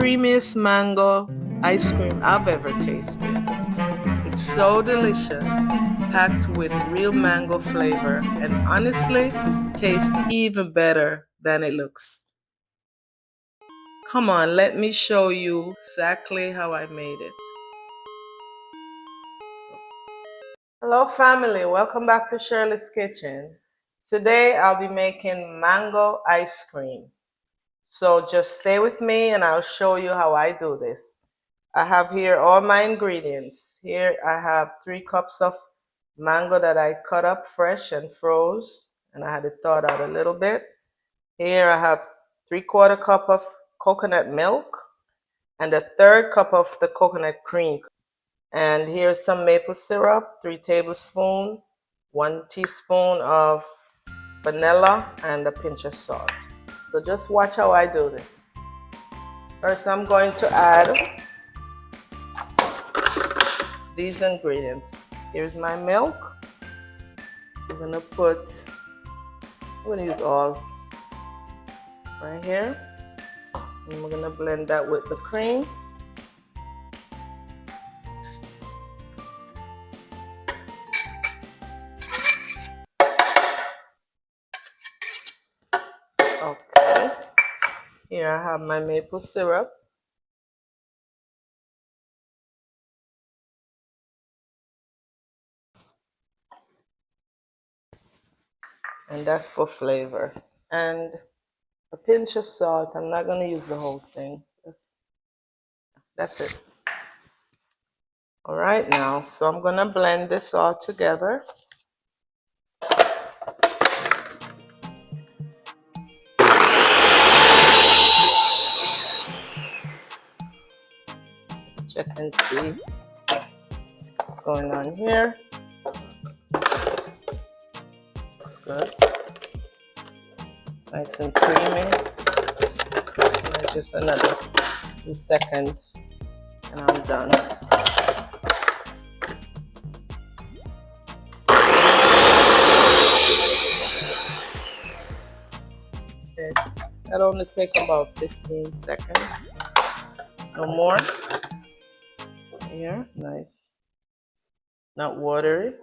creamiest mango ice cream I've ever tasted. It's so delicious, packed with real mango flavor, and honestly, tastes even better than it looks. Come on, let me show you exactly how I made it. Hello family, welcome back to Shirley's Kitchen. Today I'll be making mango ice cream. So just stay with me and I'll show you how I do this. I have here all my ingredients. Here I have 3 cups of mango that I cut up fresh and froze, and I had it thawed out a little bit. Here I have 3/4 cup of coconut milk and a 1/3 cup of the coconut cream. And here's some maple syrup, 3 tablespoons, 1 teaspoon of vanilla, and a pinch of salt. So just watch how I do this. First I'm going to add these ingredients. Here's my milk. I'm going to use all right here. And we're going to blend that with the cream. Okay. Here I have my maple syrup. And that's for flavor. And a pinch of salt. I'm not going to use the whole thing. That's it. All right now, so I'm going to blend this all together. Let's check and see what's going on here. Looks good. Nice and creamy. And just another 2 seconds and I'm done. Okay. That'll only take about 15 seconds. No more. Here, nice. Not watery.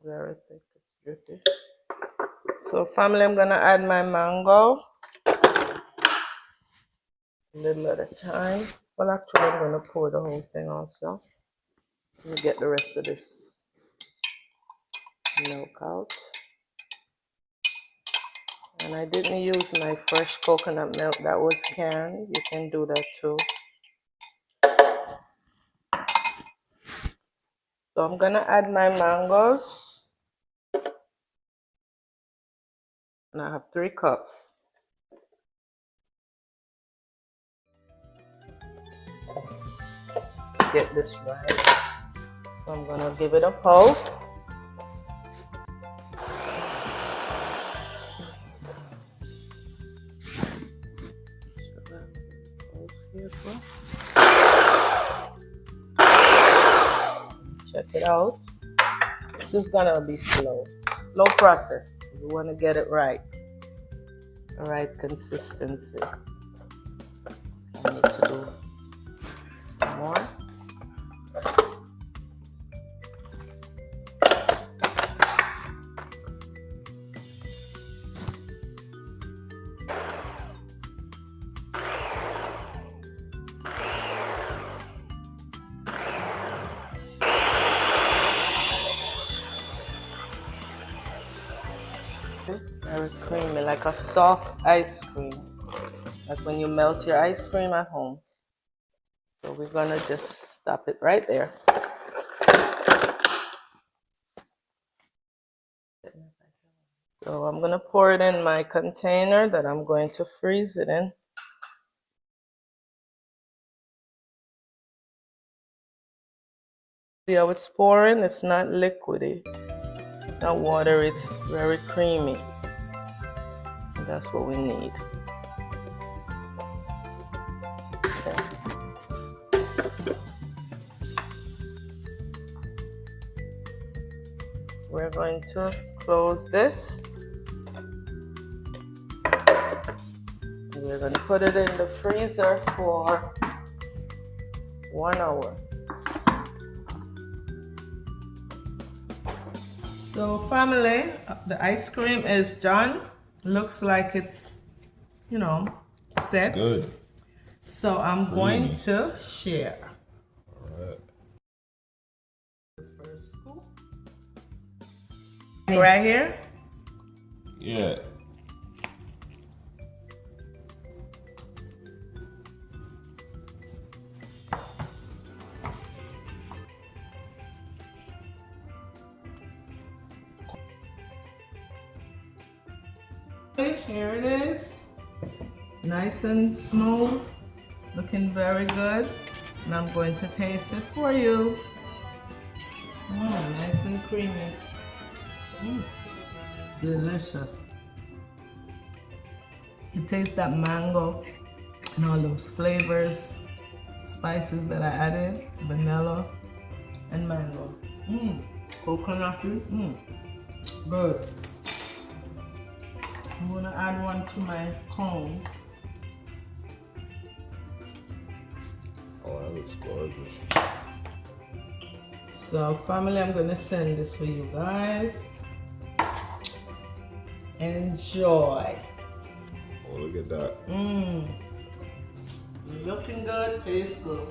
Very thick, it's drippy. So family, I'm gonna add my mango. A little at a time. Well, actually, I'm gonna pour the whole thing also. Let me get the rest of this milk out. And I didn't use my fresh coconut milk that was canned. You can do that too. So I'm gonna add my mangoes. And I have 3 cups. Get this right. So I'm gonna give it a pulse. Check it out. This is gonna be slow process. You want to get it right, the right consistency. I need to do some more. Very creamy, like a soft ice cream, like when you melt your ice cream at home. So we're gonna just stop it right there. So I'm gonna pour it in my container that I'm going to freeze it in. See how it's pouring? It's not liquidy, not water, it's very creamy. And that's what we need. Okay. We're going to close this. We're gonna put it in the freezer for 1 hour. So family, the ice cream is done. Looks like it's, set. Good. So I'm going to share. Alright. The first scoop. Right here. Yeah. Here it is. Nice and smooth. Looking very good. And I'm going to taste it for you. Nice and creamy. Delicious. You taste that mango and all those flavors, spices that I added, vanilla and mango. Coconut. Good. I'm gonna add one to my cone. Oh, that looks gorgeous. So family, I'm gonna send this for you guys. Enjoy. Oh, look at that. Looking good, tastes good.